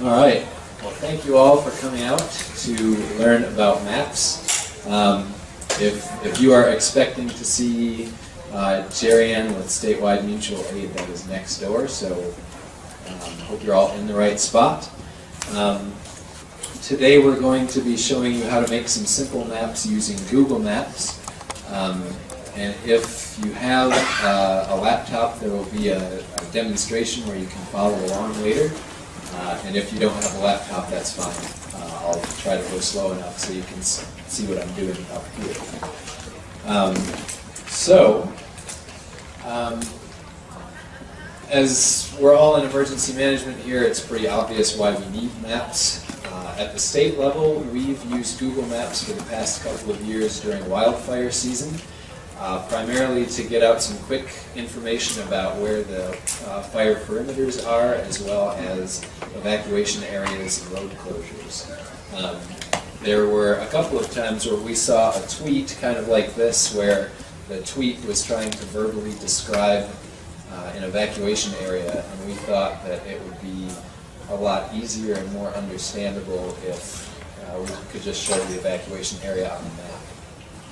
All right. Well, thank you all for coming out to learn about maps. If you are expecting to see Jerry Ann with Statewide Mutual Aid, that is next door, so hope you're all in the right spot. Today we're going to be showing you how to make some simple maps using Google Maps. And if you have a laptop, there will be a demonstration where you can follow along later. And if you don't have a laptop, that's fine. I'll try to go slow enough so you can see what I'm doing up here. As we're all in emergency management here, it's pretty obvious why we need maps. At the state level, we've used Google Maps for the past couple of years during wildfire season, primarily to get out some quick information about where the fire perimeters are, as well as evacuation areas and road closures. There were a couple of times where we saw a tweet kind of like this, where the tweet was trying to verbally describe an evacuation area, and we thought that it would be a lot easier and more understandable if we could just show the evacuation area on the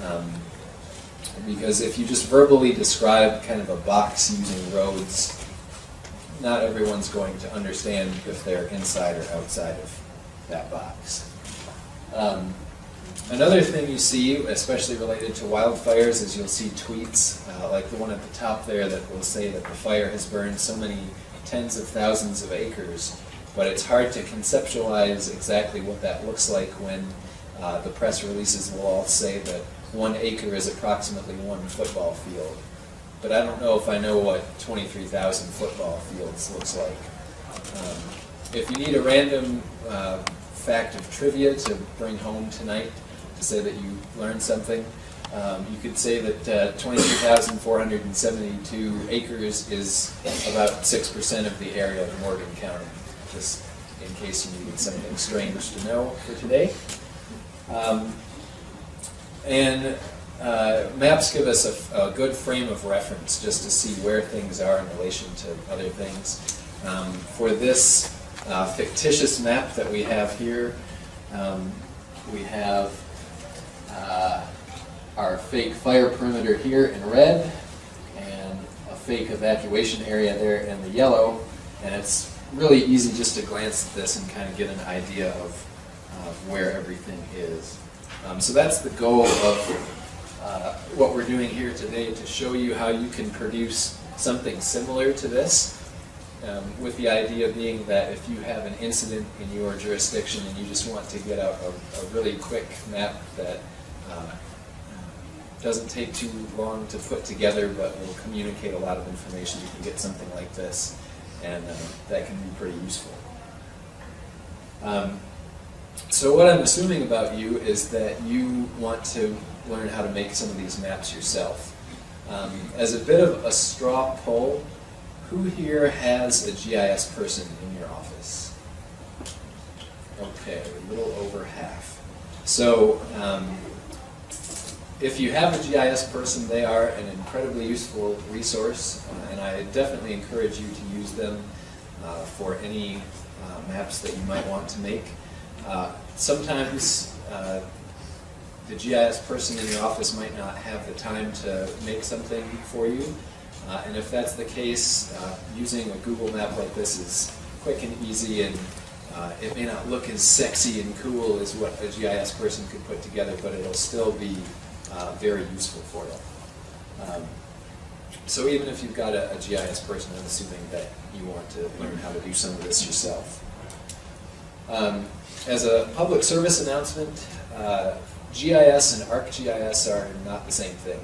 map. Because if you just verbally describe kind of a box using roads, not everyone's going to understand if they're inside or outside of that box. Another thing you see, especially related to wildfires, is you'll see tweets like the one at the top there that will say that the fire has burned so many tens of thousands of acres, but it's hard to conceptualize exactly what that looks like when the press releases will all say that 1 acre is approximately 1 football field. But I don't know if I know what 23,000 football fields looks like. If you need a random fact of trivia to bring home tonight to say that you learned something, you could say that 23,472 acres is about 6% of the area of Morgan County, just in case you needed something strange to know for today. Maps give us a good frame of reference just to see where things are in relation to other things. For this fictitious map that we have here, we have our fake fire perimeter here in red, and a fake evacuation area there in the yellow, and it's really easy just to glance at this and kind of get an idea of where everything is. So that's the goal of what we're doing here today, to show you how you can produce something similar to this, with the idea being that if you have an incident in your jurisdiction and you just want to get out a really quick map that doesn't take too long to put together but will communicate a lot of information, you can get something like this, and that can be pretty useful. So what I'm assuming about you is that you want to learn how to make some of these maps yourself. As a bit of a straw poll, who here has a GIS person in your office? Okay, a little over half. So if you have a GIS person, they are an incredibly useful resource, and I definitely encourage you to use them for any maps that you might want to make. Sometimes the GIS person in your office might not have the time to make something for you, and if that's the case, using a Google map like this is quick and easy, and it may not look as sexy and cool as what a GIS person could put together, but it'll still be very useful for you. So even if you've got a GIS person, I'm assuming that you want to learn how to do some of this yourself. As a public service announcement, GIS and ArcGIS are not the same thing.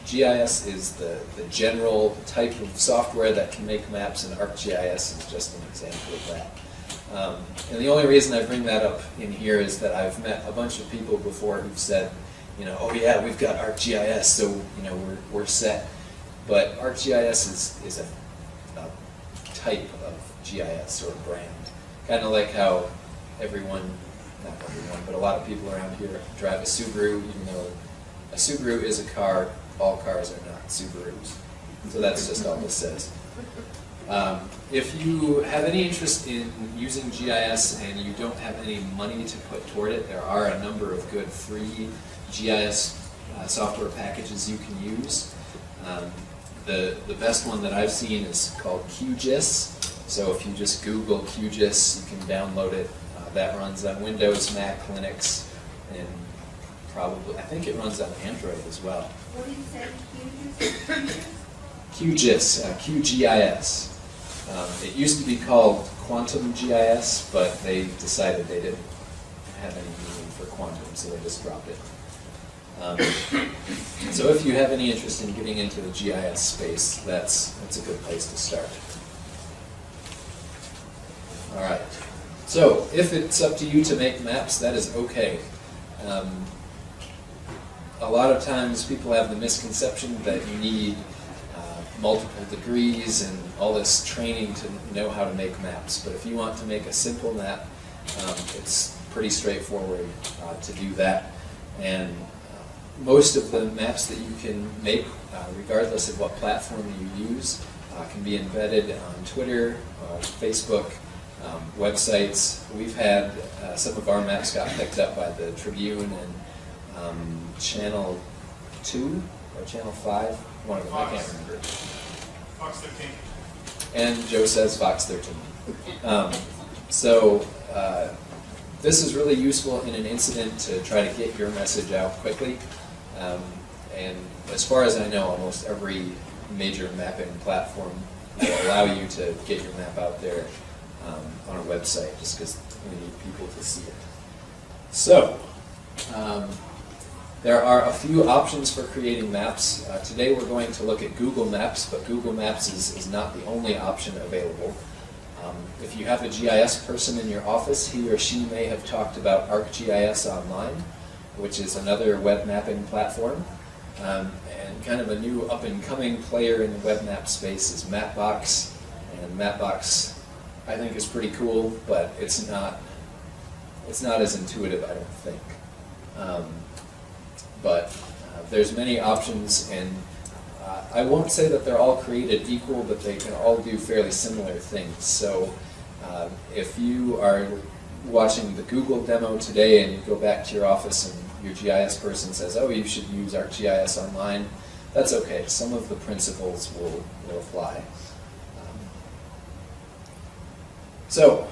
GIS is the general type of software that can make maps, and ArcGIS is just an example of that. And the only reason I bring that up in here is that I've met a bunch of people before who've said, oh yeah, we've got ArcGIS, so we're set. But ArcGIS is a type of GIS or brand. Kind of like how not everyone, but a lot of people around here drive a Subaru, even though a Subaru is a car, all cars are not Subarus. So that's just all this says. If you have any interest in using GIS and you don't have any money to put toward it, there are a number of good free GIS software packages you can use. The best one that I've seen is called QGIS. So if you just Google QGIS, you can download it. That runs on Windows, Mac, Linux, and probably, I think it runs on Android as well. What did you say? QGIS? QGIS, QGIS. It used to be called Quantum GIS, but they decided they didn't have any meaning for quantum, so they just dropped it. So if you have any interest in getting into the GIS space, that's a good place to start. All right. So if it's up to you to make maps, that is okay. A lot of times people have the misconception that you need multiple degrees and all this training to know how to make maps. But if you want to make a simple map, it's pretty straightforward to do that. And most of the maps that you can make, regardless of what platform you use, can be embedded on Twitter, Facebook, websites. We've had some of our maps got picked up by the Tribune and Channel 2 or Channel 5, one of them, I can't remember. Fox 13. And Joe says Fox 13. So this is really useful in an incident to try to get your message out quickly. And as far as I know, almost every major mapping platform will allow you to get your map out there on a website, just because we need people to see it. So, there are a few options for creating maps. Today we're going to look at Google Maps, but Google Maps is not the only option available. If you have a GIS person in your office, he or she may have talked about ArcGIS Online, which is another web mapping platform. And kind of a new up-and-coming player in the web map space is Mapbox. And Mapbox, I think, is pretty cool, but it's not as intuitive, I don't think. But there's many options, and I won't say that they're all created equal, but they can all do fairly similar things. So if you are watching the Google demo today and you go back to your office and your GIS person says, oh, you should use ArcGIS Online, that's okay. Some of the principles will apply. So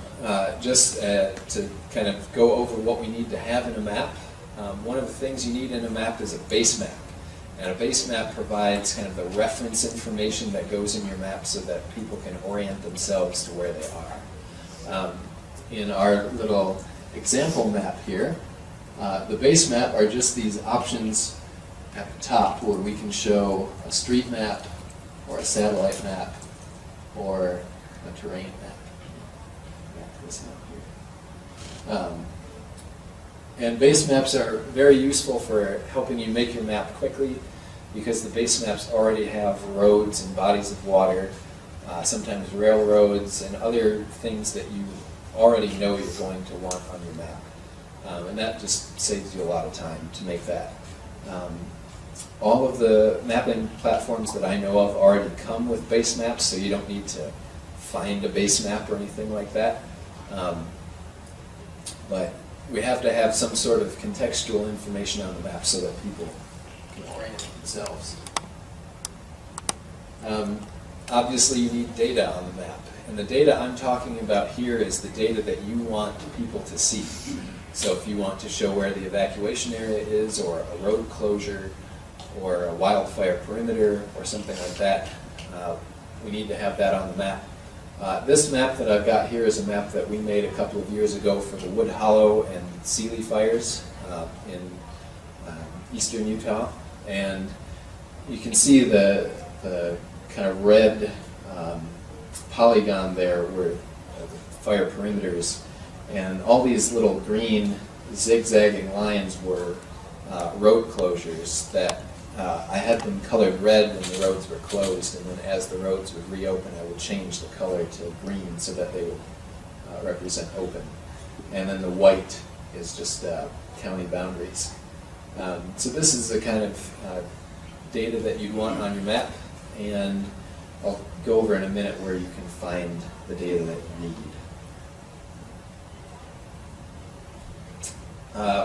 just to kind of go over what we need to have in a map, one of the things you need in a map is a base map. And a base map provides kind of the reference information that goes in your map so that people can orient themselves to where they are. In our little example map here, the base map are just these options at the top where we can show a street map or a satellite map or a terrain map. This map here. And base maps are very useful for helping you make your map quickly because the base maps already have roads and bodies of water, sometimes railroads and other things that you already know you're going to want on your map. And that just saves you a lot of time to make that. All of the mapping platforms that I know of already come with base maps, so you don't need to find a base map or anything like that. But we have to have some sort of contextual information on the map so that people can orient themselves. Obviously, you need data on the map. And the data I'm talking about here is the data that you want people to see. So if you want to show where the evacuation area is, or a road closure, or a wildfire perimeter, or something like that, we need to have that on the map. This map that I've got here is a map that we made a couple of years ago for the Wood Hollow and Sealy fires in eastern Utah. And you can see the kind of red polygon there were the fire perimeters. And all these little green zigzagging lines were road closures that I had them colored red when the roads were closed, and then as the roads would reopen, I would change the color to green so that they would represent open. And then the white is just county boundaries. So this is the kind of data that you'd want on your map, and I'll go over in a minute where you can find the data that you need.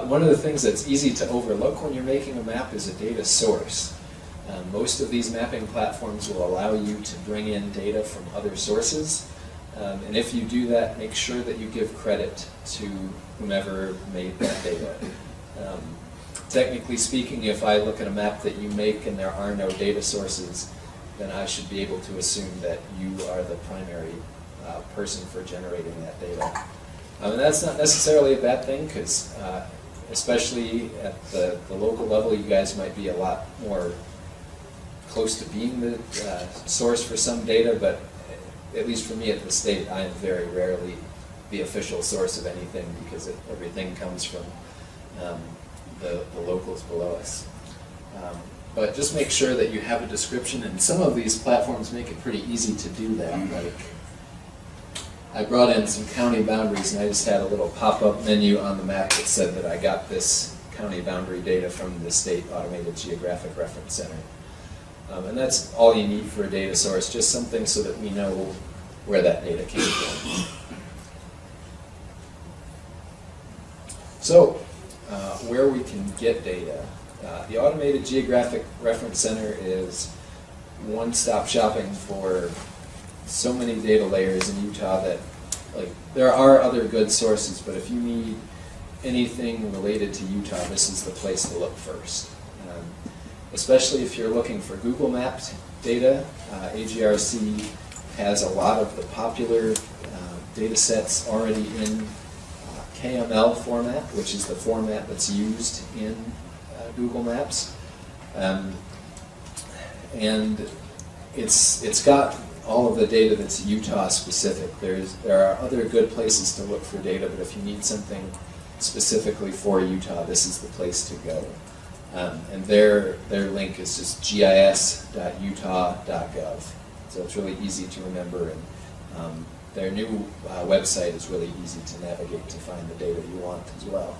One of the things that's easy to overlook when you're making a map is a data source. Most of these mapping platforms will allow you to bring in data from other sources. And if you do that, make sure that you give credit to whomever made that data. Technically speaking, if I look at a map that you make and there are no data sources, then I should be able to assume that you are the primary person for generating that data. And that's not necessarily a bad thing, because especially at the local level, you guys might be a lot more close to being the source for some data, but at least for me at the state, I am very rarely the official source of anything, because everything comes from the locals below us. But just make sure that you have a description, and some of these platforms make it pretty easy to do that. Like, I brought in some county boundaries, and I just had a little pop-up menu on the map that said that I got this county boundary data from the State Automated Geographic Reference Center. And that's all you need for a data source, just something so that we know where that data came from. So, where we can get data. The Automated Geographic Reference Center is one-stop shopping for so many data layers in Utah that, like, there are other good sources, but if you need anything related to Utah, this is the place to look first. Especially if you're looking for Google Mapped data, AGRC has a lot of the popular data sets already in KML format, which is the format that's used in Google Maps. And it's got all of the data that's Utah specific. There are other good places to look for data, but if you need something specifically for Utah, this is the place to go. And their link is just gis.utah.gov. So it's really easy to remember, and their new website is really easy to navigate to find the data you want as well.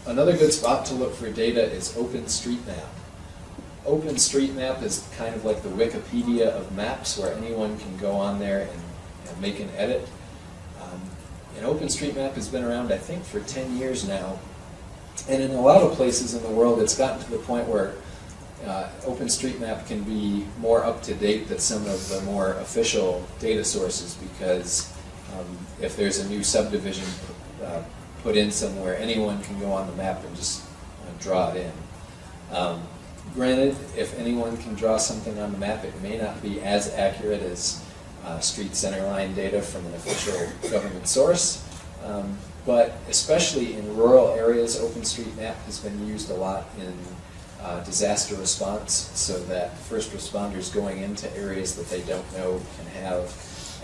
Another good spot to look for data is OpenStreetMap. OpenStreetMap is kind of like the Wikipedia of maps, where anyone can go on there and make an edit. And OpenStreetMap has been around, I think, for 10 years now. And in a lot of places in the world, it's gotten to the point where OpenStreetMap can be more up-to-date than some of the more official data sources, because if there's a new subdivision put in somewhere, anyone can go on the map and just draw it in. Granted, if anyone can draw something on the map, it may not be as accurate as street center line data from an official government source, but especially in rural areas, OpenStreetMap has been used a lot in disaster response, so that first responders going into areas that they don't know can have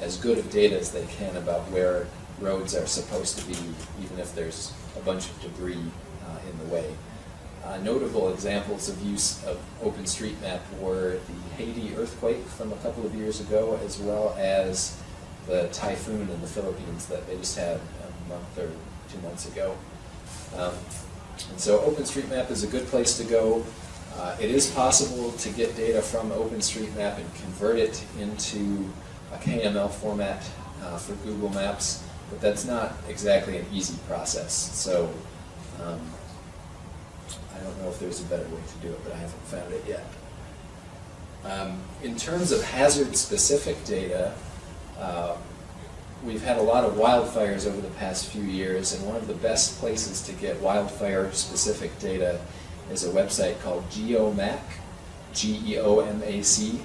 as good of data as they can about where roads are supposed to be, even if there's a bunch of debris in the way. Notable examples of use of OpenStreetMap were the Haiti earthquake from a couple of years ago, as well as the typhoon in the Philippines that they just had a month or 2 months ago. And so OpenStreetMap is a good place to go. It is possible to get data from OpenStreetMap and convert it into a KML format for Google Maps, but that's not exactly an easy process. So I don't know if there's a better way to do it, but I haven't found it yet. In terms of hazard-specific data, we've had a lot of wildfires over the past few years, and one of the best places to get wildfire-specific data is a website called GeoMac, G-E-O-M-A-C.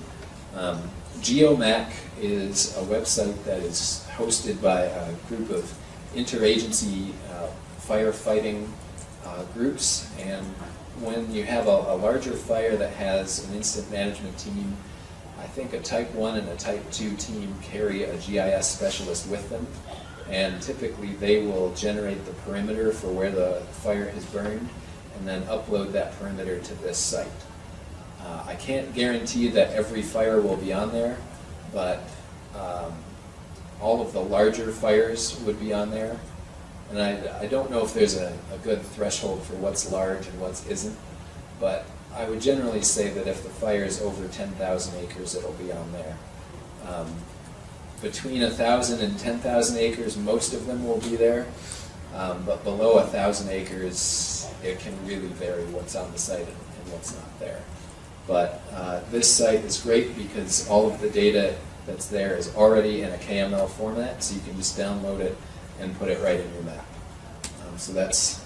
GeoMac is a website that is hosted by a group of interagency firefighting groups, and when you have a larger fire that has an incident management team, I think a Type 1 and a Type 2 team carry a GIS specialist with them, and typically they will generate the perimeter for where the fire has burned and then upload that perimeter to this site. I can't guarantee that every fire will be on there, but all of the larger fires would be on there. And I don't know if there's a good threshold for what's large and what isn't, but I would generally say that if the fire is over 10,000 acres, it'll be on there. Between 1,000 and 10,000 acres, most of them will be there. But below 1,000 acres, it can really vary what's on the site and what's not there. But this site is great because all of the data that's there is already in a KML format, so you can just download it and put it right in your map. So that's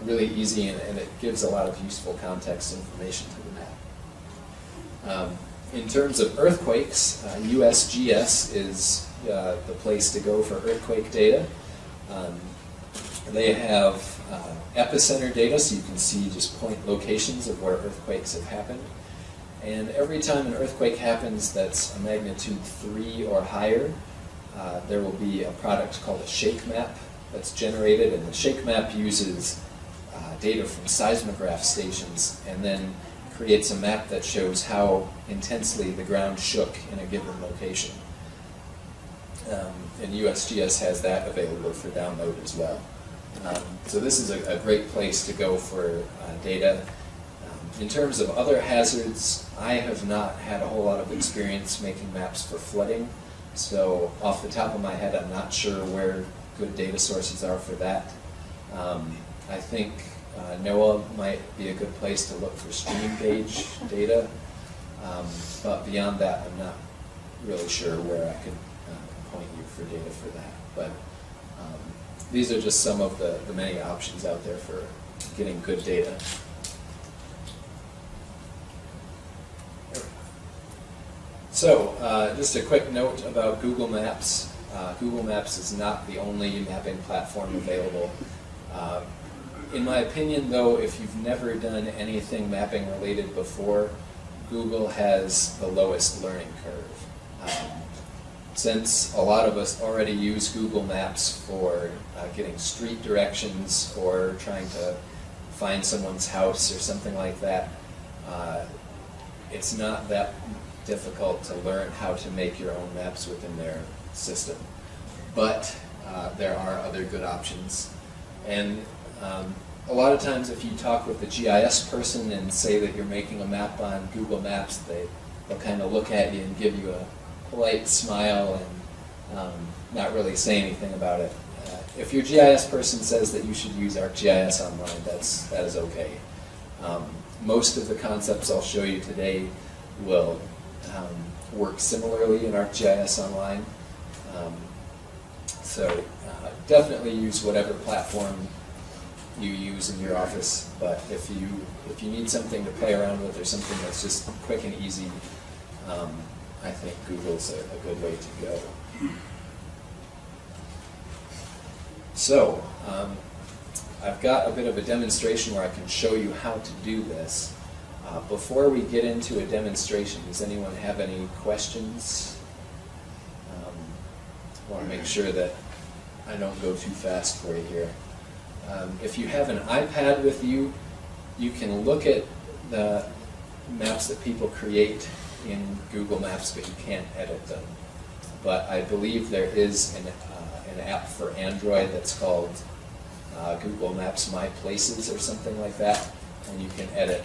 really easy, and it gives a lot of useful context information to the map. In terms of earthquakes, USGS is the place to go for earthquake data. They have epicenter data, so you can see just point locations of where earthquakes have happened. And every time an earthquake happens that's a magnitude 3 or higher, there will be a product called a shake map that's generated, and the shake map uses data from seismograph stations and then creates a map that shows how intensely the ground shook in a given location. And USGS has that available for download as well. So this is a great place to go for data. In terms of other hazards, I have not had a whole lot of experience making maps for flooding, so off the top of my head, I'm not sure where good data sources are for that. I think NOAA might be a good place to look for stream gauge data, but beyond that, I'm not really sure where I could point you for data for that. But these are just some of the many options out there for getting good data. So, just a quick note about Google Maps. Google Maps is not the only mapping platform available. In my opinion, though, if you've never done anything mapping related before, Google has the lowest learning curve. Since a lot of us already use Google Maps for getting street directions or trying to find someone's house or something like that, it's not that difficult to learn how to make your own maps within their system. But there are other good options. And a lot of times if you talk with the GIS person and say that you're making a map on Google Maps, they'll kind of look at you and give you a polite smile and not really say anything about it. If your GIS person says that you should use ArcGIS Online, that is okay. Most of the concepts I'll show you today will work similarly in ArcGIS Online. So definitely use whatever platform you use in your office, but if you need something to play around with or something that's just quick and easy, I think Google's a good way to go. So I've got a bit of a demonstration where I can show you how to do this. Before we get into a demonstration, does anyone have any questions? I want to make sure that I don't go too fast for you here. If you have an iPad with you, you can look at the maps that people create in Google Maps, but you can't edit them. But I believe there is an app for Android that's called Google Maps My Places or something like that, and you can edit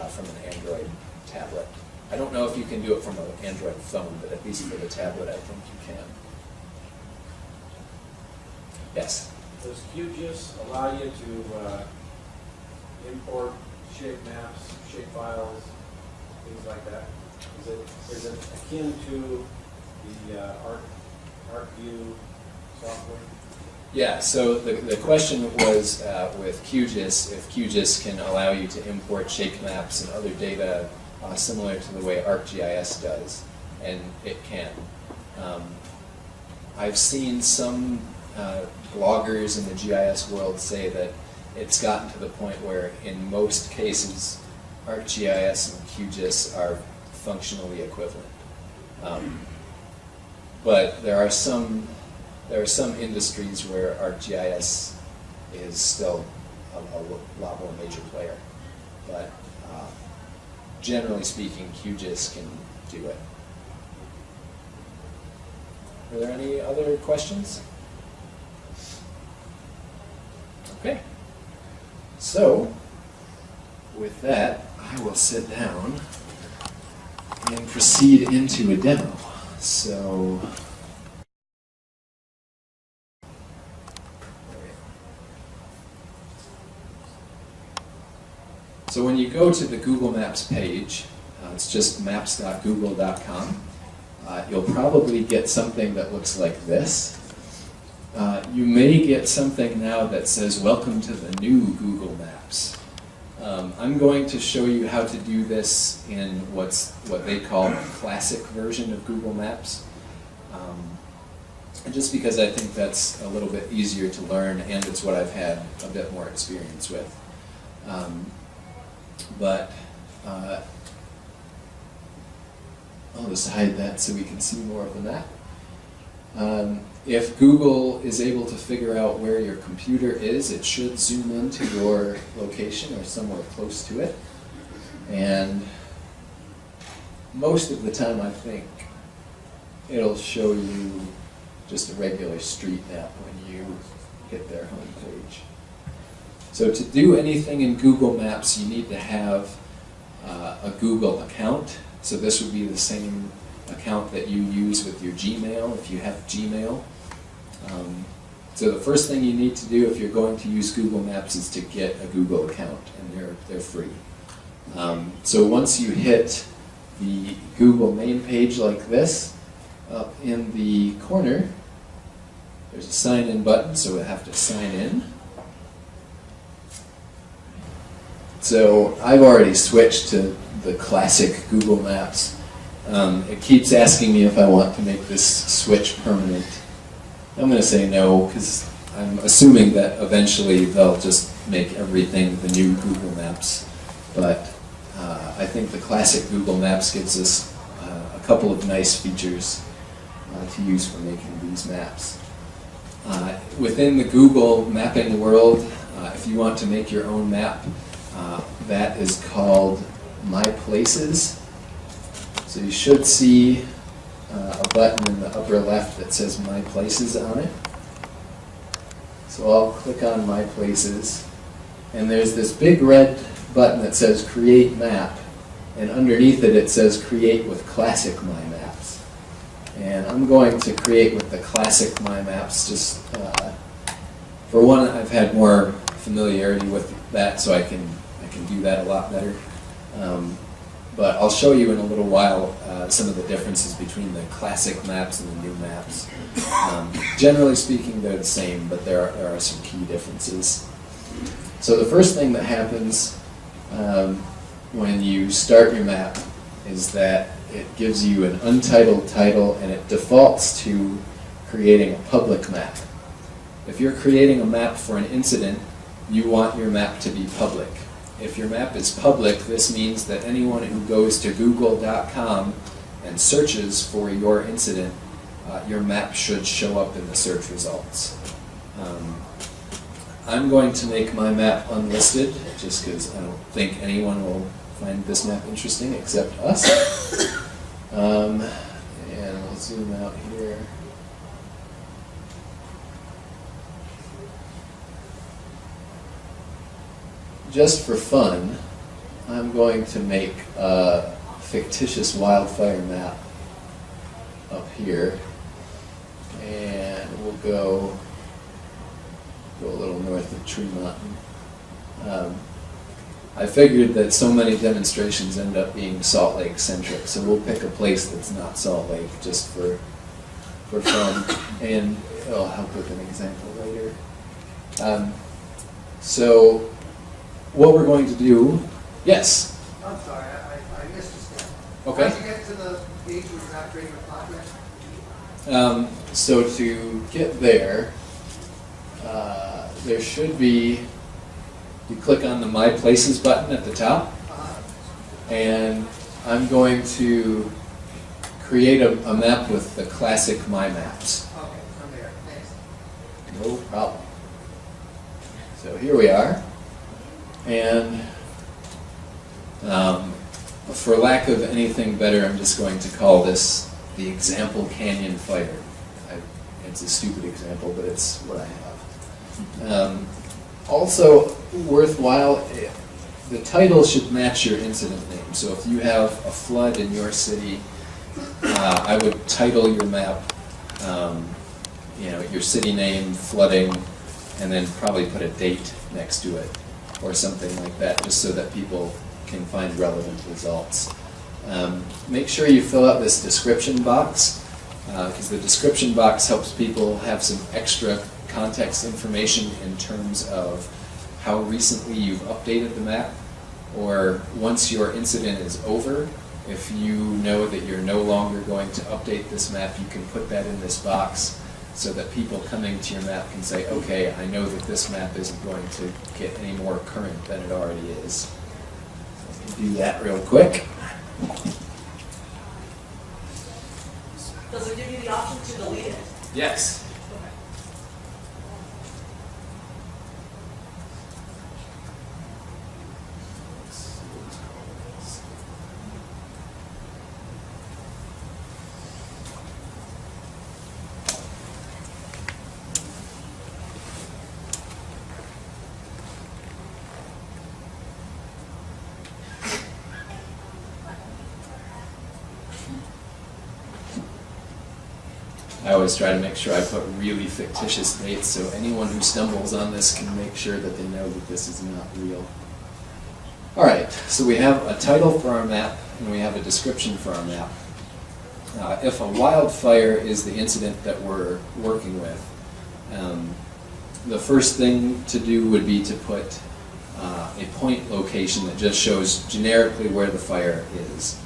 from an Android tablet. I don't know if you can do it from an Android phone, but at least for the tablet I think you can. Yes? Does QGIS allow you to import shape maps, shape files, things like that? Is it akin to the ArcView software? Yeah, so the question was with QGIS, if QGIS can allow you to import shape maps and other data similar to the way ArcGIS does, and it can. I've seen some bloggers in the GIS world say that it's gotten to the point where in most cases ArcGIS and QGIS are functionally equivalent. But there are some industries where ArcGIS is still a lot more major player. But generally speaking, QGIS can do it. Are there any other questions? Okay. So, with that, I will sit down and proceed into a demo. So when you go to the Google Maps page, it's just maps.google.com. You'll probably get something that looks like this. You may get something now that says, "Welcome to the new Google Maps." I'm going to show you how to do this in what they call the classic version of Google Maps. Just because I think that's a little bit easier to learn, and it's what I've had a bit more experience with. I'll just hide that so we can see more of the map. If Google is able to figure out where your computer is, it should zoom into your location or somewhere close to it. And most of the time, I think, it'll show you just a regular street map when you hit their homepage. So to do anything in Google Maps, you need to have a Google account. So this would be the same account that you use with your Gmail, if you have Gmail. So the first thing you need to do if you're going to use Google Maps is to get a Google account, and they're free. So once you hit the Google main page like this, up in the corner, there's a sign-in button, so we'll have to sign in. So I've already switched to the classic Google Maps. It keeps asking me if I want to make this switch permanent. I'm going to say no, because I'm assuming that eventually they'll just make everything the new Google Maps. But I think the classic Google Maps gives us a couple of nice features to use for making these maps. Within the Google mapping world, if you want to make your own map, that is called My Places. So you should see a button in the upper left that says My Places on it. So I'll click on My Places, and there's this big red button that says Create Map, and underneath it it says Create with Classic My Maps. And I'm going to create with the Classic My Maps, just for one, I've had more familiarity with that, so I can do that a lot better. But I'll show you in a little while some of the differences between the classic maps and the new maps. Generally speaking, they're the same, but there are some key differences. So the first thing that happens when you start your map is that it gives you an untitled title, and it defaults to creating a public map. If you're creating a map for an incident, you want your map to be public. If your map is public, this means that anyone who goes to google.com and searches for your incident, your map should show up in the search results. I'm going to make my map unlisted, just because I don't think anyone will find this map interesting except us. And I'll zoom out here. Just for fun, I'm going to make a fictitious wildfire map up here, and we'll go a little north of Tree Mountain. I figured that so many demonstrations end up being Salt Lake centric, so we'll pick a place that's not Salt Lake just for fun, and it'll help with an example later. So what we're going to do, yes? I'm sorry, I missed a step. Okay. How did you get to the page where you're not creating a project? So to get there, there should be, you click on the My Places button at the top, and I'm going to create a map with the classic My Maps. Okay, from there, thanks. No problem. So here we are. And for lack of anything better, I'm just going to call this the example canyon fire. It's a stupid example, but it's what I have. Also worthwhile, the title should match your incident name. So if you have a flood in your city, I would title your map, your city name, flooding, and then probably put a date next to it or something like that, just so that people can find relevant results. Make sure you fill out this description box, because the description box helps people have some extra context information in terms of how recently you've updated the map, or once your incident is over, if you know that you're no longer going to update this map, you can put that in this box so that people coming to your map can say, okay, I know that this map isn't going to get any more current than it already is. So do that real quick. Does it give you the option to delete it? Yes. I always try to make sure I put really fictitious dates so anyone who stumbles on this can make sure that they know that this is not real. Alright, so we have a title for our map and we have a description for our map. If a wildfire is the incident that we're working with, the first thing to do would be to put a point location that just shows generically where the fire is.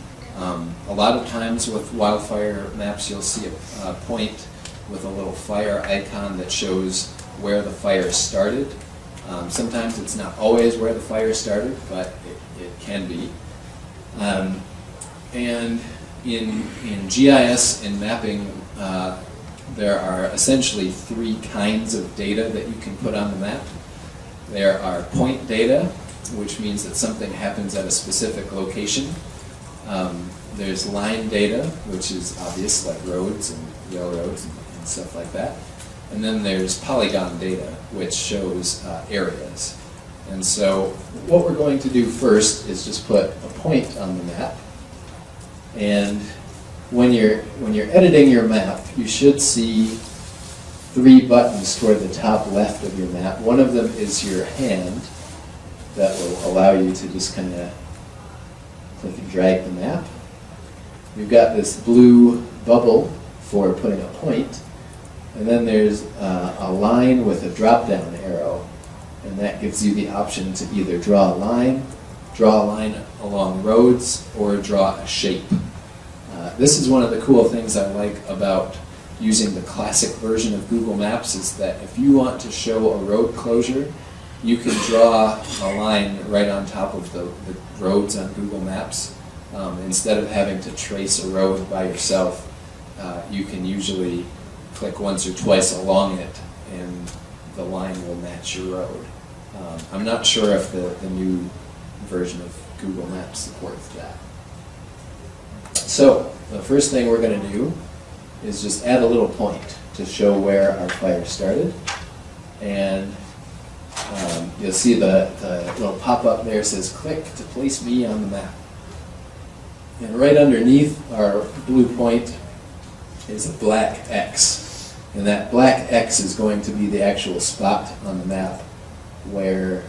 A lot of times with wildfire maps you'll see a point with a little fire icon that shows where the fire started. Sometimes it's not always where the fire started, but it can be. And in GIS and mapping, there are essentially three kinds of data that you can put on the map. There are point data, which means that something happens at a specific location. There's line data, which is obvious, like roads and railroads and stuff like that. And then there's polygon data, which shows areas. And so what we're going to do first is just put a point on the map. And when you're editing your map, you should see three buttons toward the top left of your map. One of them is your hand that will allow you to just kind of click and drag the map. You've got this blue bubble for putting a point, and then there's a line with a drop-down arrow, and that gives you the option to either draw a line along roads, or draw a shape. This is one of the cool things I like about using the classic version of Google Maps, is that if you want to show a road closure, you can draw a line right on top of the roads on Google Maps. Instead of having to trace a road by yourself, you can usually click once or twice along it and the line will match your road. I'm not sure if the new version of Google Maps supports that. So the first thing we're going to do is just add a little point to show where our fire started. And you'll see the little pop-up there says, click to place me on the map. And right underneath our blue point is a black X. And that black X is going to be the actual spot on the map where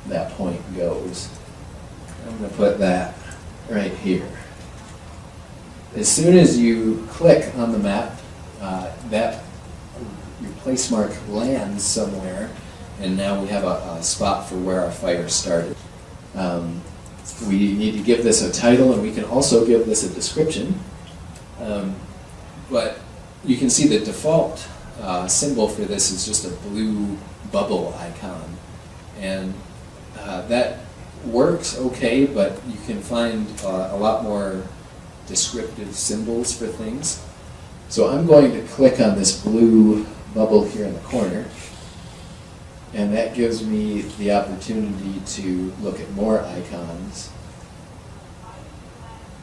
that point goes. I'm going to put that right here. As soon as you click on the map, your place mark lands somewhere, and now we have a spot for where our fire started. We need to give this a title, and we can also give this a description. But you can see the default symbol for this is just a blue bubble icon. And that works okay, but you can find a lot more descriptive symbols for things. So I'm going to click on this blue bubble here in the corner, and that gives me the opportunity to look at more icons.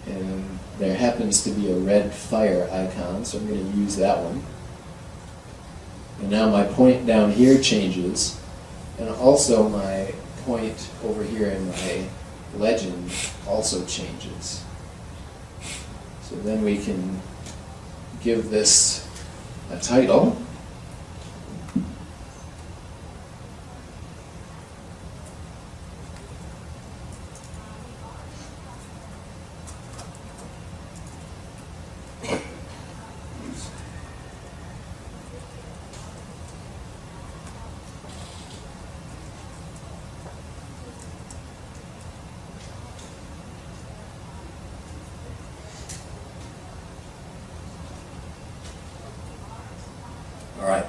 And there happens to be a red fire icon, so I'm going to use that one. And now my point down here changes, and also my point over here in my legend also changes. So then we can give this a title. All right,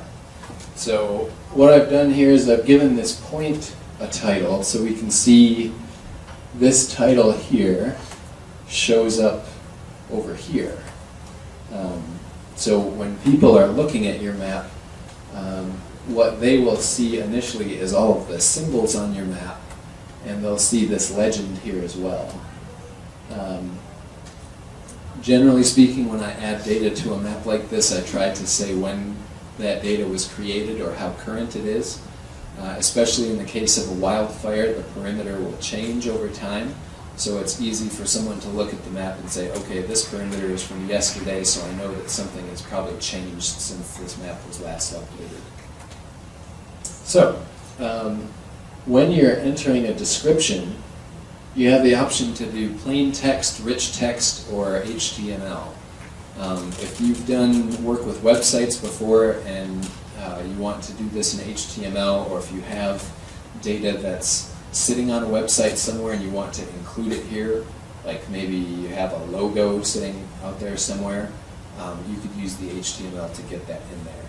so what I've done here is I've given this point a title, so we can see this title here shows up over here. So when people are looking at your map, what they will see initially is all of the symbols on your map, and they'll see this legend here as well. Generally speaking, when I add data to a map like this, I try to say when that data was created or how current it is. Especially in the case of a wildfire, the perimeter will change over time. So it's easy for someone to look at the map and say, okay, this perimeter is from yesterday, so I know that something has probably changed since this map was last updated. So, when you're entering a description, you have the option to do plain text, rich text, or HTML. If you've done work with websites before and you want to do this in HTML, or if you have data that's sitting on a website somewhere and you want to include it here, like maybe you have a logo sitting out there somewhere, you could use the HTML to get that in there.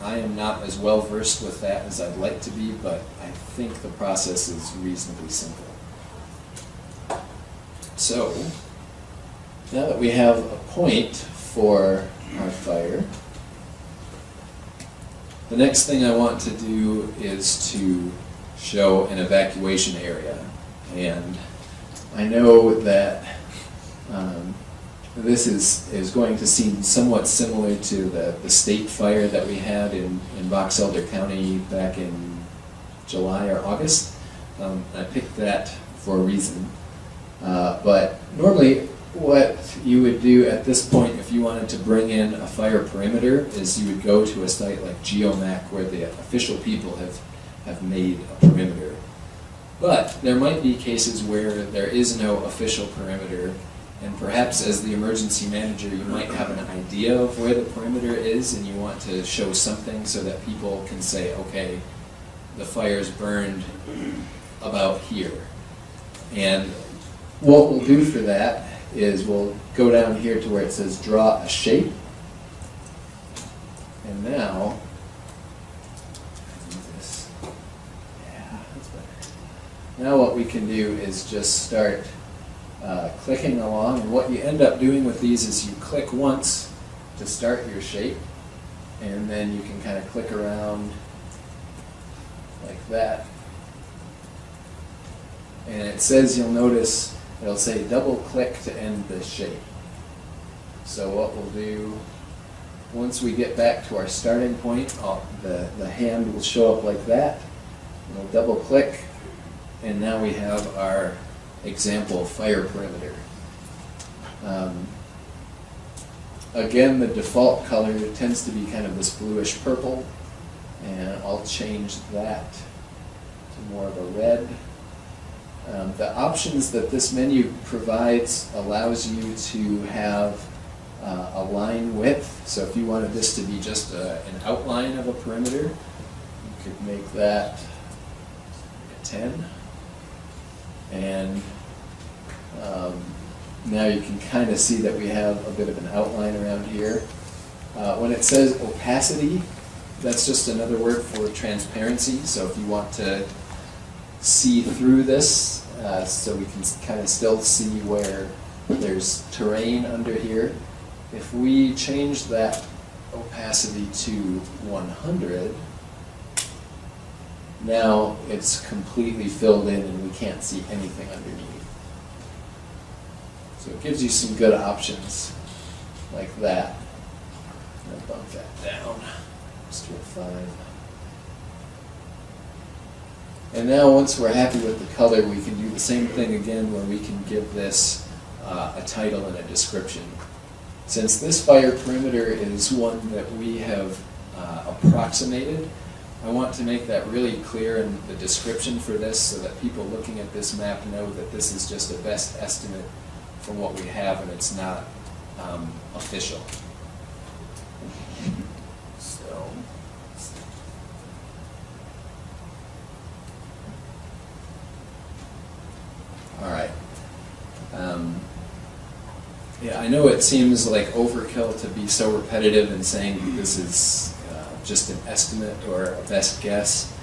I am not as well versed with that as I'd like to be, but I think the process is reasonably simple. So, now that we have a point for our fire, the next thing I want to do is to show an evacuation area. And I know that this is going to seem somewhat similar to the state fire that we had in Box Elder County back in July or August. I picked that for a reason. But normally what you would do at this point if you wanted to bring in a fire perimeter is you would go to a site like GeoMac where the official people have made a perimeter. But there might be cases where there is no official perimeter, and perhaps as the emergency manager you might have an idea of where the perimeter is and you want to show something so that people can say, okay, the fire's burned about here. And what we'll do for that is we'll go down here to where it says draw a shape. And now, that's better. Now what we can do is just start clicking along, and what you end up doing with these is you click once to start your shape, and then you can kind of click around like that. And it says, you'll notice, it'll say double click to end the shape. So what we'll do, once we get back to our starting point, the hand will show up like that. We'll double click, and now we have our example fire perimeter. Again, the default color tends to be kind of this bluish purple, and I'll change that to more of a red. The options that this menu provides allows you to have a line width. So if you wanted this to be just an outline of a perimeter, you could make that a 10. And now you can kind of see that we have a bit of an outline around here. When it says opacity, that's just another word for transparency. So if you want to see through this, so we can kind of still see where there's terrain under here. If we change that opacity to 100, now it's completely filled in and we can't see anything underneath. So it gives you some good options like that. I'll bump that down just to a 5. And now once we're happy with the color, we can do the same thing again where we can give this a title and a description. Since this fire perimeter is one that we have approximated, I want to make that really clear in the description for this so that people looking at this map know that this is just a best estimate from what we have and it's not official. So, all right. Yeah, I know it seems like overkill to be so repetitive in saying this is just an estimate or a best guess,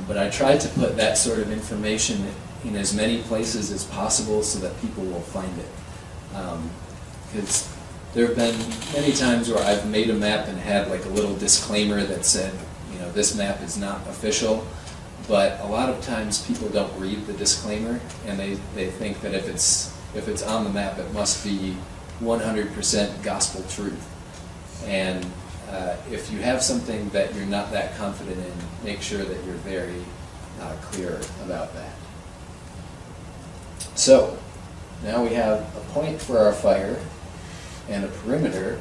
but I tried to put that sort of information in as many places as possible so that people will find it. Because there have been many times where I've made a map and had like a little disclaimer that said, you know, this map is not official, but a lot of times people don't read the disclaimer and they think that if it's on the map, it must be 100% gospel truth. And if you have something that you're not that confident in, make sure that you're very clear about that. So, now we have a point for our fire and a perimeter.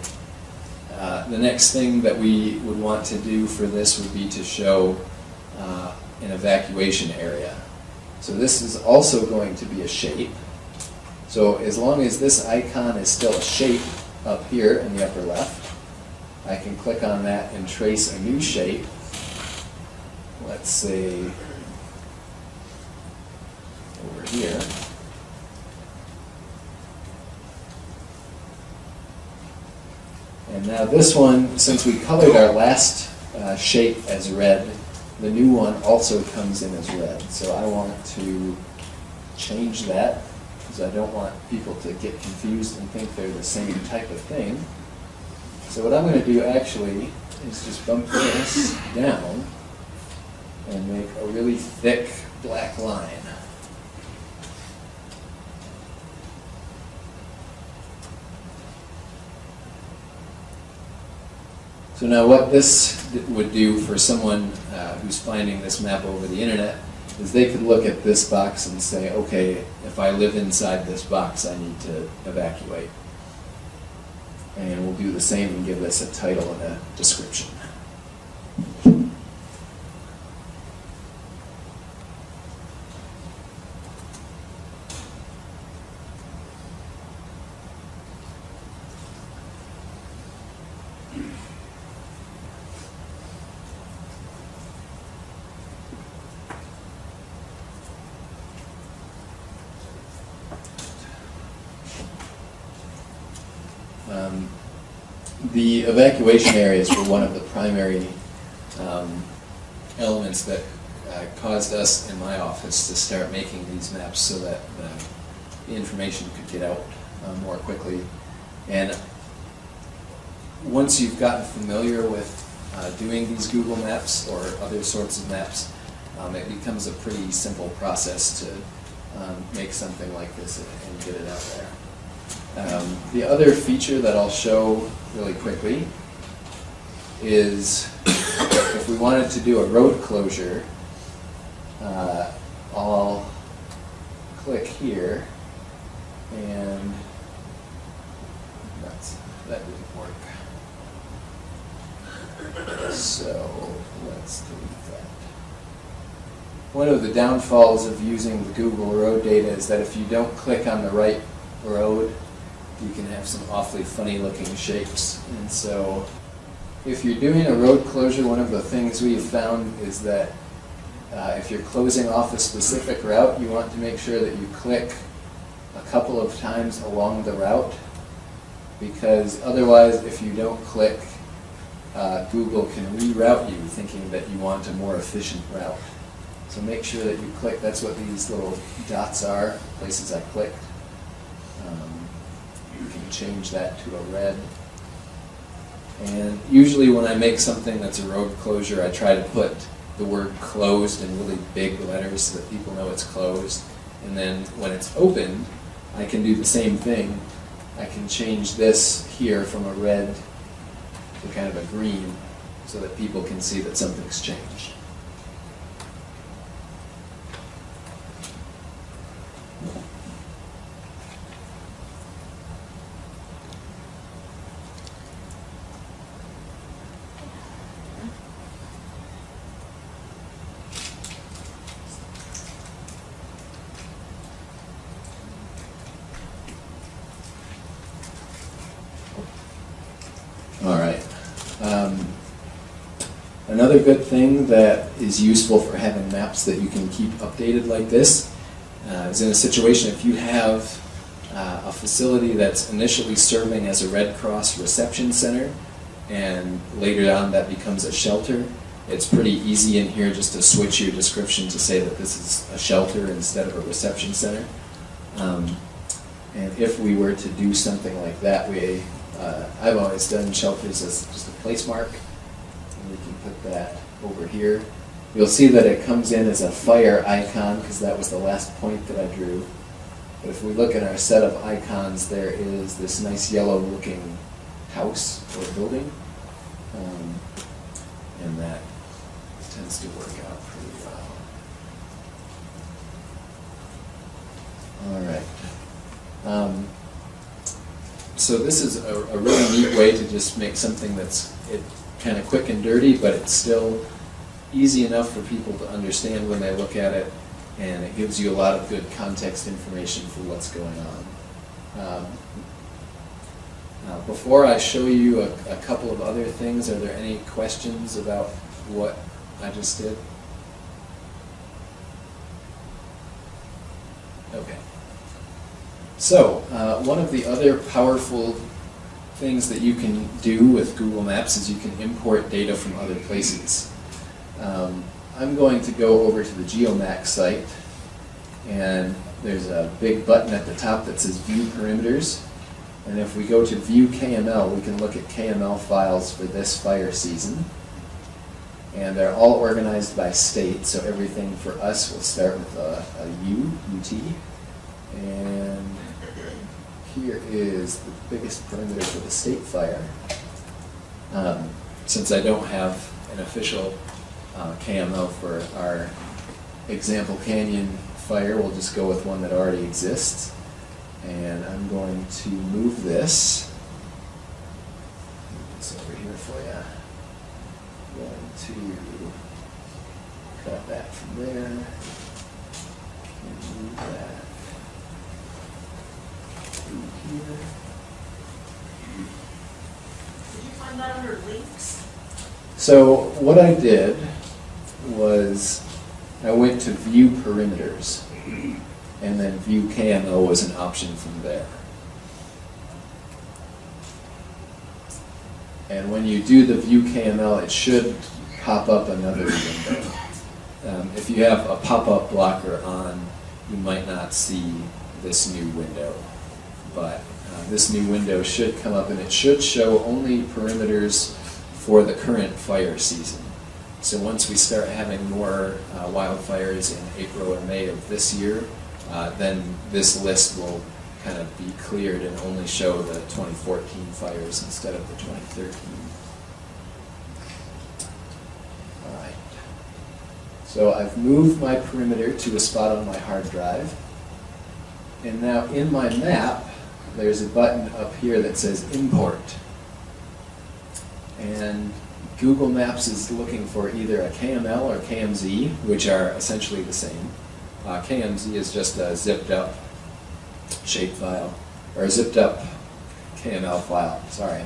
The next thing that we would want to do for this would be to show an evacuation area. So this is also going to be a shape. So as long as this icon is still a shape up here in the upper left, I can click on that and trace a new shape. Let's say over here. And now this one, since we colored our last shape as red, the new one also comes in as red. So I want to change that because I don't want people to get confused and think they're the same type of thing. So what I'm going to do actually is just bump this down and make a really thick black line. So now what this would do for someone who's finding this map over the internet is they could look at this box and say, okay, if I live inside this box, I need to evacuate. And we'll do the same and give this a title and a description. The evacuation areas were one of the primary elements that caused us in my office to start making these maps so that the information could get out more quickly. And once you've gotten familiar with doing these Google Maps or other sorts of maps, it becomes a pretty simple process to make something like this and get it out there. The other feature that I'll show really quickly is if we wanted to do a road closure, I'll click here and that didn't work. So let's delete that. One of the downfalls of using the Google road data is that if you don't click on the right road, you can have some awfully funny looking shapes. And so if you're doing a road closure, one of the things we've found is that if you're closing off a specific route, you want to make sure that you click a couple of times along the route, because otherwise if you don't click, Google can reroute you thinking that you want a more efficient route. So make sure that you click. That's what these little dots are, places I clicked. You can change that to a red. And usually when I make something that's a road closure, I try to put the word closed in really big letters so that people know it's closed. And then when it's opened, I can do the same thing. I can change this here from a red to kind of a green so that people can see that something's changed. Another good thing that is useful for having maps that you can keep updated like this is in a situation if you have a facility that's initially serving as a Red Cross reception center and later on that becomes a shelter, it's pretty easy in here just to switch your description to say that this is a shelter instead of a reception center. And if we were to do something like that, I've always done shelters as just a place mark. And we can put that over here. You'll see that it comes in as a fire icon because that was the last point that I drew. But if we look at our set of icons, there is this nice yellow looking house or building. And that tends to work out pretty well. All right. So this is a really neat way to just make something that's kind of quick and dirty, but it's still easy enough for people to understand when they look at it, and it gives you a lot of good context information for what's going on. Before I show you a couple of other things, are there any questions about what I just did? Okay. So, one of the other powerful things that you can do with Google Maps is you can import data from other places. I'm going to go over to the GeoMax site, and there's a big button at the top that says View Perimeters. And if we go to View KML, we can look at KML files for this fire season. And they're all organized by state, so everything for us will start with a U, UT. And here is the biggest perimeter for the state fire. Since I don't have an official KML for our example Canyon fire, we'll just go with one that already exists. And I'm going to move this. Move this over here for you. I'm going to cut that from there. And move that through here. Did you find that under links? So what I did was I went to View Perimeters. And then View KML was an option from there. And when you do the View KML, it should pop up another window. If you have a pop-up blocker on, you might not see this new window. But this new window should come up, and it should show only perimeters for the current fire season. So once we start having more wildfires in April or May of this year, then this list will kind of be cleared and only show the 2014 fires instead of the 2013. All right. So I've moved my perimeter to a spot on my hard drive. And now in my map, there's a button up here that says Import. And Google Maps is looking for either a KML or KMZ, which are essentially the same. KMZ is just a zipped up shapefile, or a zipped up KML file, sorry,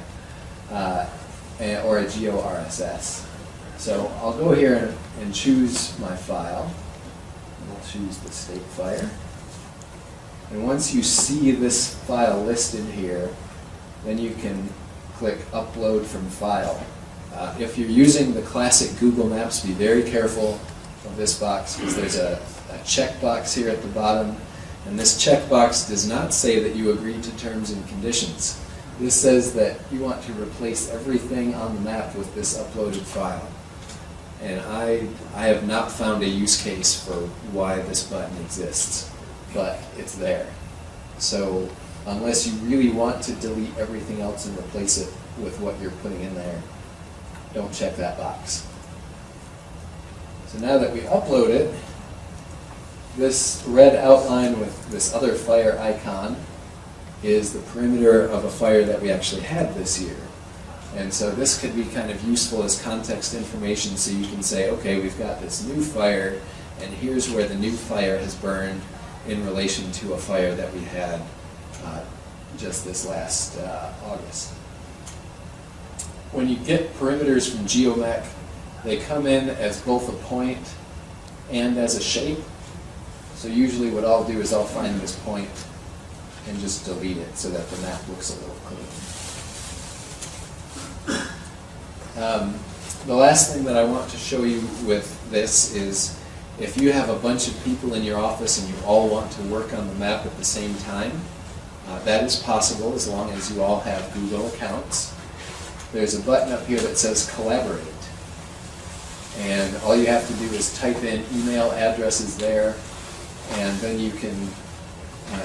or a GeoRSS. So I'll go here and choose my file. We'll choose the state fire. And once you see this file listed here, then you can click Upload from File. If you're using the classic Google Maps, be very careful of this box because there's a checkbox here at the bottom, and this checkbox does not say that you agree to terms and conditions. This says that you want to replace everything on the map with this uploaded file. And I have not found a use case for why this button exists, but it's there. So unless you really want to delete everything else and replace it with what you're putting in there, don't check that box. So now that we upload it, this red outline with this other fire icon is the perimeter of a fire that we actually had this year. And so this could be kind of useful as context information, so you can say, okay, we've got this new fire, and here's where the new fire has burned in relation to a fire that we had just this last August. When you get perimeters from GeoMax, They come in as both a point and as a shape. So usually what I'll do is I'll find this point and just delete it so that the map looks a little clean. The last thing that I want to show you with this is if you have a bunch of people in your office and you all want to work on the map at the same time, that is possible as long as you all have Google accounts. There's a button up here that says Collaborate. And all you have to do is type in email addresses there, and then you can,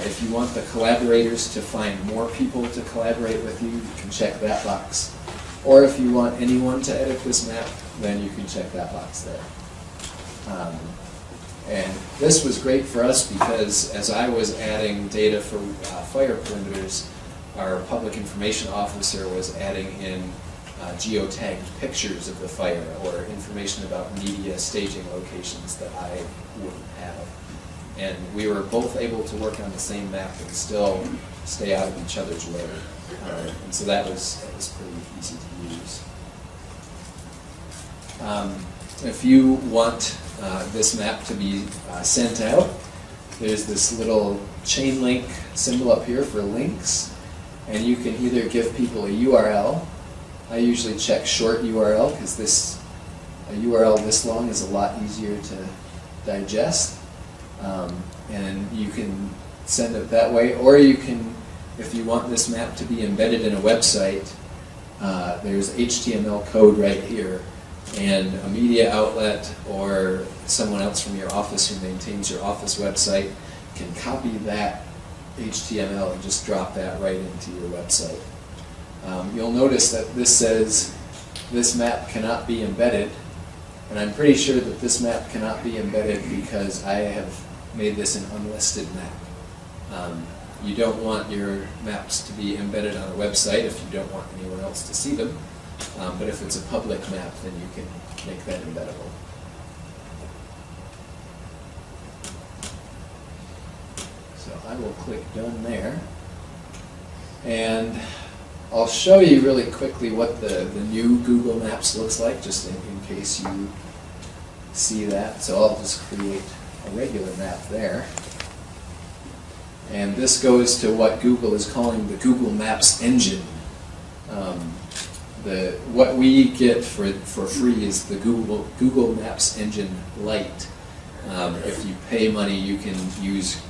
if you want the collaborators to find more people to collaborate with you, you can check that box. Or if you want anyone to edit this map, then you can check that box there. And this was great for us because as I was adding data for fire perimeters, our public information officer was adding in geotagged pictures of the fire or information about media staging locations that I wouldn't have. And we were both able to work on the same map and still stay out of each other's way. And so that was pretty easy to use. If you want this map to be sent out, there's this little chain link symbol up here for links, and you can either give people a URL. I usually check short URL because a URL this long is a lot easier to digest, and you can send it that way, or you can, if you want this map to be embedded in a website, there's HTML code right here, and a media outlet or someone else from your office who maintains your office website can copy that HTML and just drop that right into your website. You'll notice that this says this map cannot be embedded, and I'm pretty sure that this map cannot be embedded because I have made this an unlisted map. You don't want your maps to be embedded on a website if you don't want anyone else to see them. But if it's a public map, then you can make that embeddable. So I will click done there. And I'll show you really quickly what the new Google Maps looks like, just in case you see that. So I'll just create a regular map there. And this goes to what Google is calling the Google Maps engine. What we get for free is the Google Maps engine Lite. If you pay money, you can use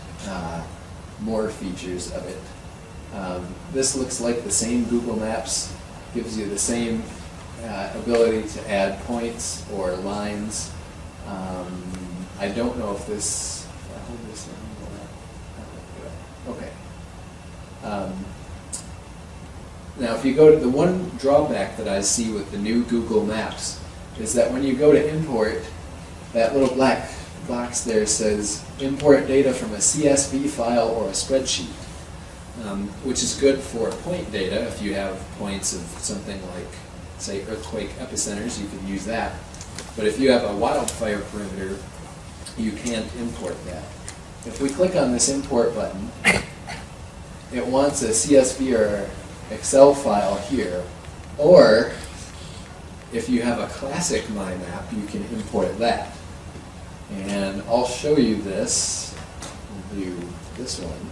more features of it. This looks like the same Google Maps, gives you the same ability to add points or lines. I don't know if this, if I hold this in, okay. Now if you go to, the one drawback that I see with the new Google Maps is that when you go to import, that little black box there says import data from a CSV file or a spreadsheet, which is good for point data. If you have points of something like, say, earthquake epicenters, you can use that. But if you have a wildfire perimeter, you can't import that. If we click on this import button, it wants a CSV or Excel file here, or if you have a classic MyMap, you can import that. And I'll show you this. We'll do this one,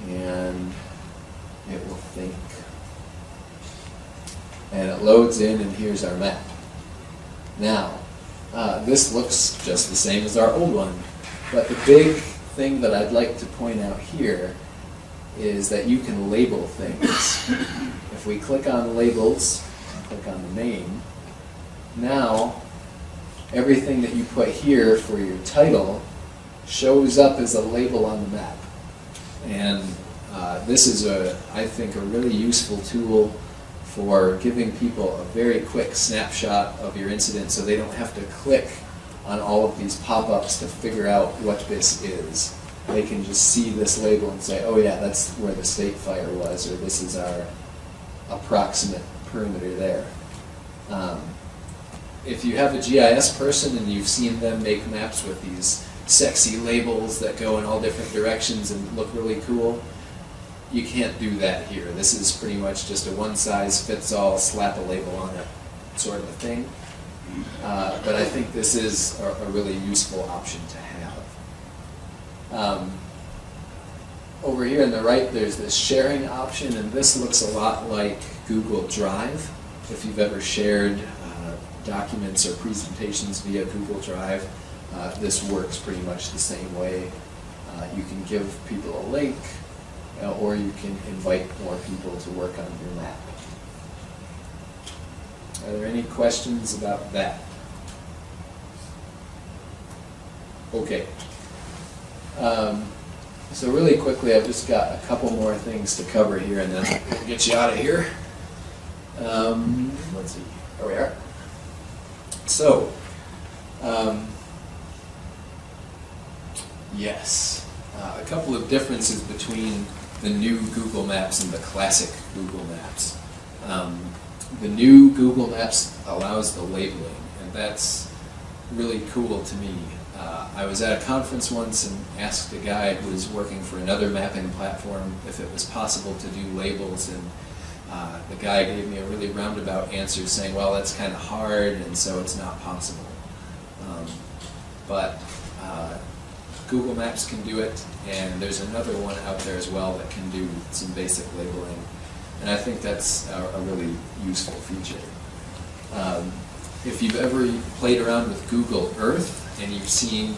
and it will think. And it loads in, and here's our map. Now, this looks just the same as our old one, but the big thing that I'd like to point out here is that you can label things. If we click on labels, click on the name, now everything that you put here for your title shows up as a label on the map. And this is, I think, a really useful tool for giving people a very quick snapshot of your incident so they don't have to click on all of these pop-ups to figure out what this is. They can just see this label and say, oh yeah, that's where the state fire was, or this is our approximate perimeter there. If you have a GIS person and you've seen them make maps with these sexy labels that go in all different directions and look really cool, you can't do that here. This is pretty much just a one-size-fits-all, slap a label on it sort of a thing. But I think this is a really useful option to have. Over here on the right, there's this sharing option, and this looks a lot like Google Drive. If you've ever shared documents or presentations via Google Drive, this works pretty much the same way. You can give people a link, or you can invite more people to work on your map. Are there any questions about that? Okay. So really quickly, I've just got a couple more things to cover here, and then we'll get you out of here. Let's see. There we are. So, yes, a couple of differences between the new Google Maps and the classic Google Maps. The new Google Maps allows the labeling, and that's really cool to me. I was at a conference once and asked a guy who was working for another mapping platform if it was possible to do labels, and the guy gave me a really roundabout answer saying, well, that's kind of hard, and so it's not possible. But Google Maps can do it, and there's another one out there as well that can do some basic labeling, and I think that's a really useful feature. If you've ever played around with Google Earth and you've seen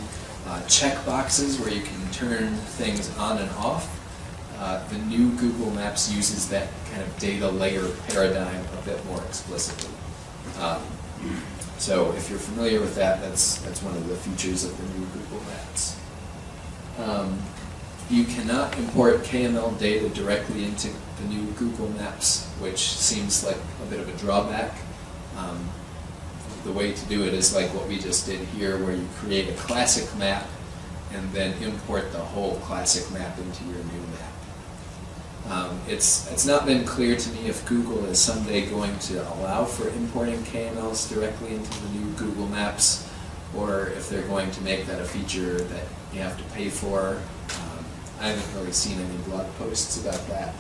check boxes where you can turn things on and off, the new Google Maps uses that kind of data layer paradigm a bit more explicitly. So if you're familiar with that, that's one of the features of the new Google Maps. You cannot import KML data directly into the new Google Maps, which seems like a bit of a drawback. The way to do it is like what we just did here, where you create a classic map and then import the whole classic map into your new map. It's not been clear to me if Google is someday going to allow for importing KMLs directly into the new Google Maps, or if they're going to make that a feature that you have to pay for. I haven't really seen any blog posts about that.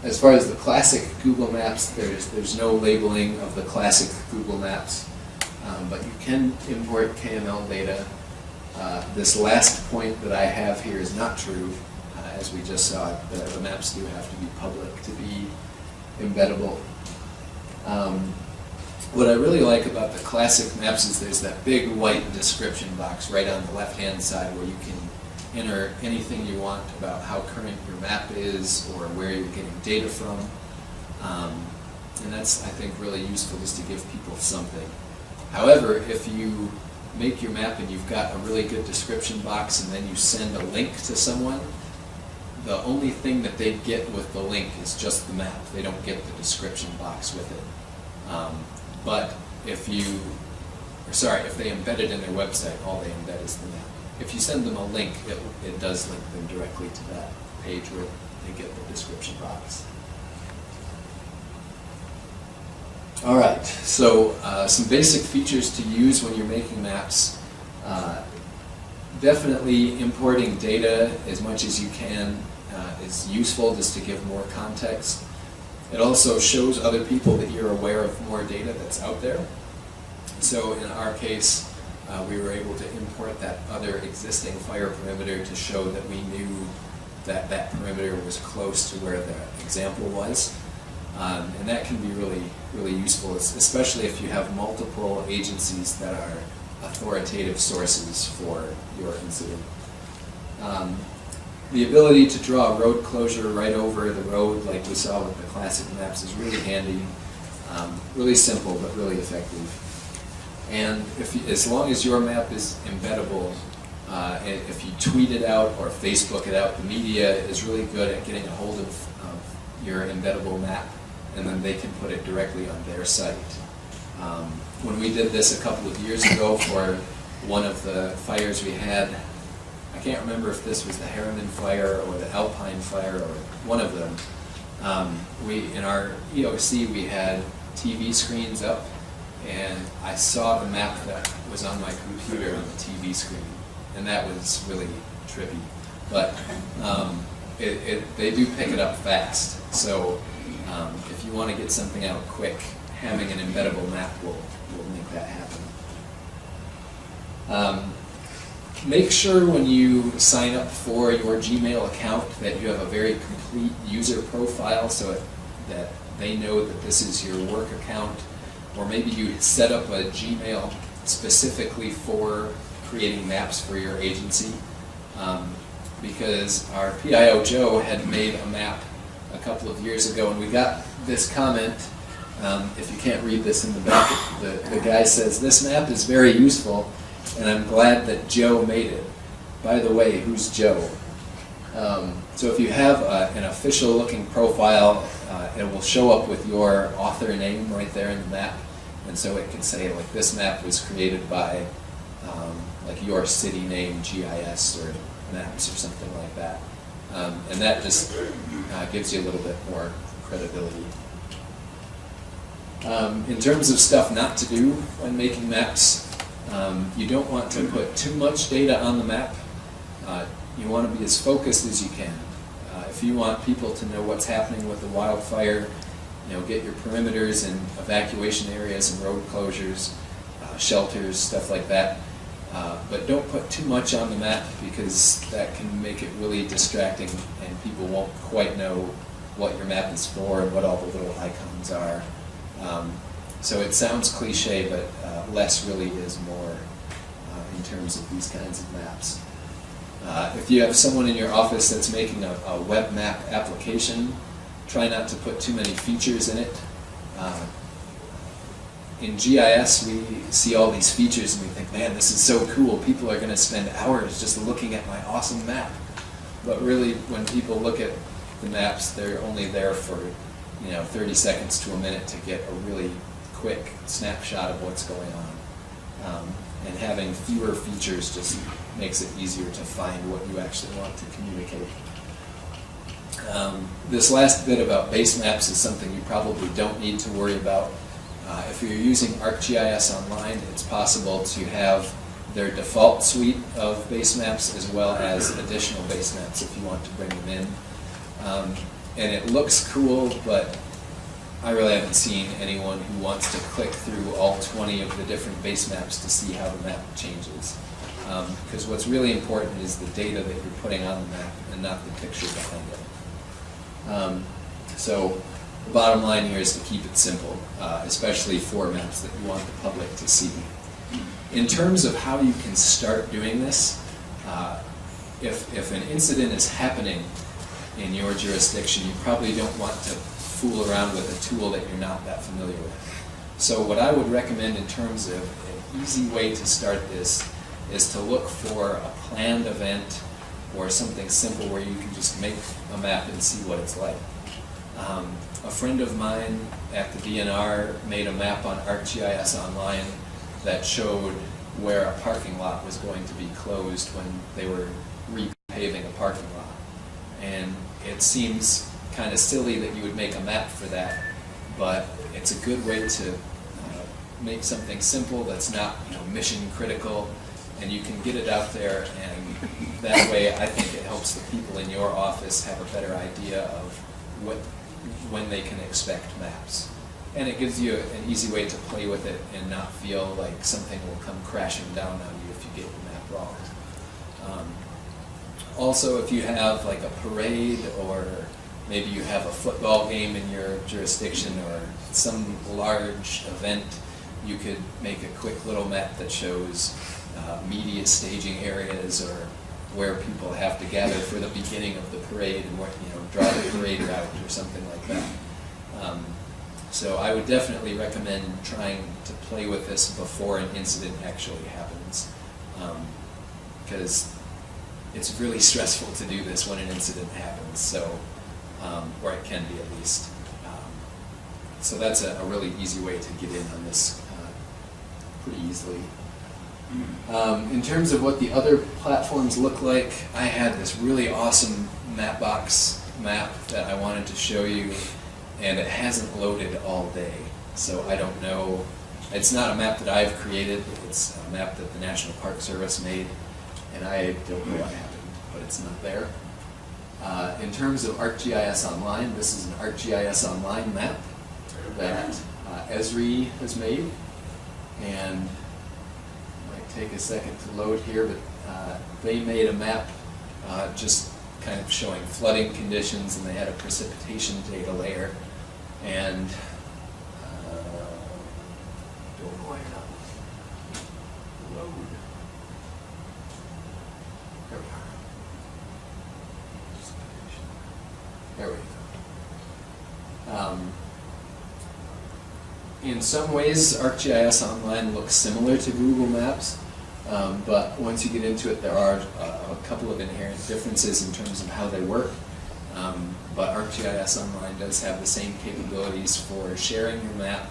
As far as the classic Google Maps, there's no labeling of the classic Google Maps, but you can import KML data. This last point that I have here is not true. As we just saw, the maps do have to be public to be embeddable. What I really like about the classic maps is there's that big white description box right on the left-hand side where you can enter anything you want about how current your map is or where you're getting data from. And that's, I think, really useful just to give people something. However, if you make your map and you've got a really good description box and then you send a link to someone, the only thing that they get with the link is just the map. They don't get the description box with it. But if they embed it in their website, all they embed is the map. If you send them a link, it does link them directly to that page where they get the description box. All right, so some basic features to use when you're making maps. Definitely importing data as much as you can is useful just to give more context. It also shows other people that you're aware of more data that's out there. So in our case, we were able to import that other existing fire perimeter to show that we knew that that perimeter was close to where the example was. And that can be really, really useful, especially if you have multiple agencies that are authoritative sources for your incident. The ability to draw a road closure right over the road, like we saw with the classic maps, is really handy. Really simple, but really effective. And as long as your map is embeddable, if you tweet it out or Facebook it out, the media is really good at getting a hold of your embeddable map, and then they can put it directly on their site. When we did this a couple of years ago for one of the fires we had, I can't remember if this was the Harriman fire or the Alpine fire or one of them. In our EOC we had TV screens up, and I saw the map that was on my computer on the TV screen, and that was really trippy. But they do pick it up fast, so if you want to get something out quick having an embeddable map will make that happen. Make sure when you sign up for your Gmail account that you have a very complete user profile so that they know that this is your work account, or maybe you set up a Gmail specifically for creating maps for your agency. Because our PIO Joe had made a map a couple of years ago, and we got this comment. If you can't read this in the back, the guy says, "This map is very useful, and I'm glad that Joe made it. By the way, who's Joe?" So if you have an official-looking profile, it will show up with your author name right there in the map, and so it can say, like, this map was created by, like, your city name, GIS, or Maps, or something like that. And that just gives you a little bit more credibility. In terms of stuff not to do when making maps, you don't want to put too much data on the map. You want to be as focused as you can. If you want people to know what's happening with the wildfire, get your perimeters and evacuation areas and road closures, shelters, stuff like that. But don't put too much on the map, because that can make it really distracting and people won't quite know what your map is for and what all the little icons are. So it sounds cliche, but less really is more in terms of these kinds of maps. If you have someone in your office that's making a web map application, try not to put too many features in it. In GIS, we see all these features and we think, man, this is so cool. People are going to spend hours just looking at my awesome map. But really, when people look at the maps, they're only there for 30 seconds to a minute to get a really quick snapshot of what's going on. And having fewer features just makes it easier to find what you actually want to communicate. This last bit about base maps is something you probably don't need to worry about. If you're using ArcGIS Online, it's possible to have their default suite of base maps as well as additional base maps if you want to bring them in. And it looks cool, but I really haven't seen anyone who wants to click through all 20 of the different base maps to see how the map changes. Because what's really important is the data that you're putting on the map and not the picture behind it. So the bottom line here is to keep it simple, especially for maps that you want the public to see. In terms of how you can start doing this, if an incident is happening in your jurisdiction, you probably don't want to fool around with a tool that you're not that familiar with. So what I would recommend in terms of an easy way to start this is to look for a planned event or something simple where you can just make a map and see what it's like. A friend of mine at the DNR made a map on ArcGIS Online that showed where a parking lot was going to be closed when they were repaving a parking lot. And it seems kind of silly that you would make a map for that, but it's a good way to make something simple that's not mission critical, and you can get it out there, and that way I think it helps the people in your office have a better idea of when they can expect maps. And it gives you an easy way to play with it and not feel like something will come crashing down on you if you get your map wrong. Also, if you have like a parade, or maybe you have a football game in your jurisdiction or some large event, you could make a quick little map that shows media staging areas, or where people have to gather for the beginning of the parade, and draw the parade route or something like that. So I would definitely recommend trying to play with this before an incident actually happens, because it's really stressful to do this when an incident happens, so, or it can be at least. So that's a really easy way to get in on this pretty easily. In terms of what the other platforms look like, I had this really awesome Mapbox map that I wanted to show you, and it hasn't loaded all day. So I don't know, it's not a map that I've created, it's a map that the National Park Service made, and I don't know what happened, but it's not there. In terms of ArcGIS Online, this is an ArcGIS Online map that Esri has made, and it might take a second to load here, but they made a map just kind of showing flooding conditions, and they had a precipitation data layer, and don't know why you're not load. There we are. There we go. In some ways, ArcGIS Online looks similar to Google Maps, but once you get into it, there are a couple of inherent differences in terms of how they work. But ArcGIS Online does have the same capabilities for sharing your map,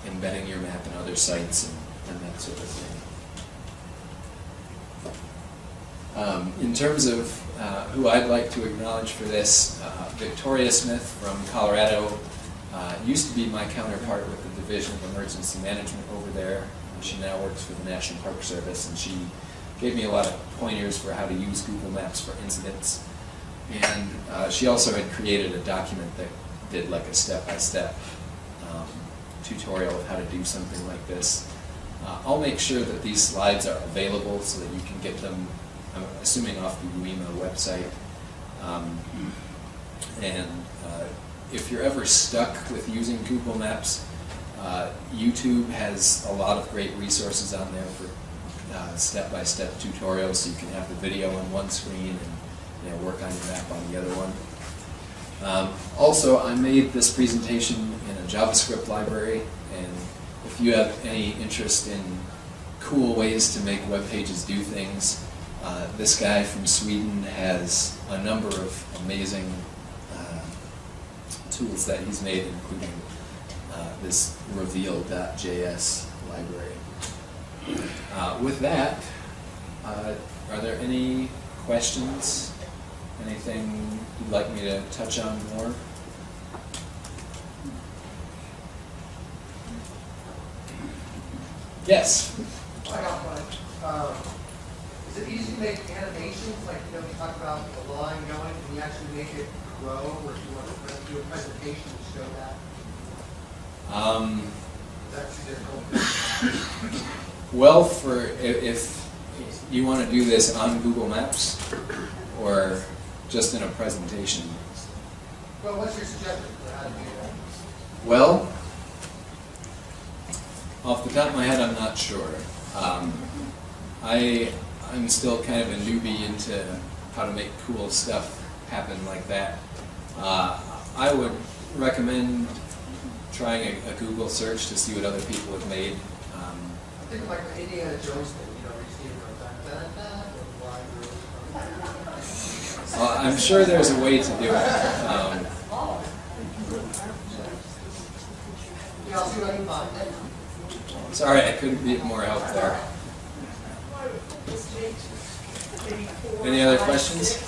embedding your map in other sites, and that sort of thing. In terms of who I'd like to acknowledge for this, Victoria Smith from Colorado used to be my counterpart with the Division of Emergency Management over there. She now works for the National Park Service, and she gave me a lot of pointers for how to use Google Maps for incidents. And she also had created a document that did like a step-by-step tutorial of how to do something like this. I'll make sure that these slides are available so that you can get them, I'm assuming, off the UEMA website. If you're ever stuck with using Google Maps, YouTube has a lot of great resources on there for step-by-step tutorials, so you can have the video on one screen and work on your map on the other one. Also, I made this presentation in a JavaScript library, and if you have any interest in cool ways to make web pages do things, this guy from Sweden has a number of amazing tools that he's made, including this reveal.js library. With that, are there any questions? Anything you'd like me to touch on more? Yes? I got one. Is it easy to make animations, like, you talk about the line going, can you actually make it grow, or do you want to do a presentation to show that? Is that too difficult? Well, if you want to do this on Google Maps or just in a presentation. Well, what's your suggestion for how to do that? Well, off the top of my head, I'm not sure. I'm still kind of a newbie into how to make cool stuff happen like that. I would recommend trying a Google search to see what other people have made. I think like the Indiana Jones thing, you see it go Well, I'm sure there's a way to do it. Yeah, I'll see what I can find. Sorry, I couldn't be of more help there. Any other questions?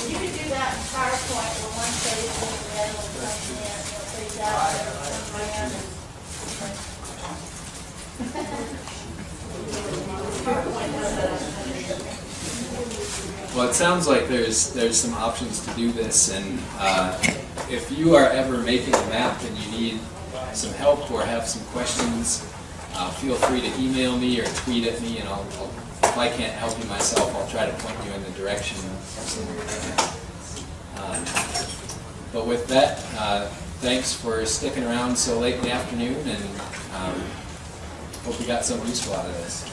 You can do that in PowerPoint where one says this and the other one comes in, and it'll say that, and Well, it sounds like there's some options to do this, and if you are ever making a map and you need some help or have some questions, feel free to email me or tweet at me, and if I can't help you myself, I'll try to point you in the direction of something. But with that, thanks for sticking around so late in the afternoon, and hope you got something useful out of this.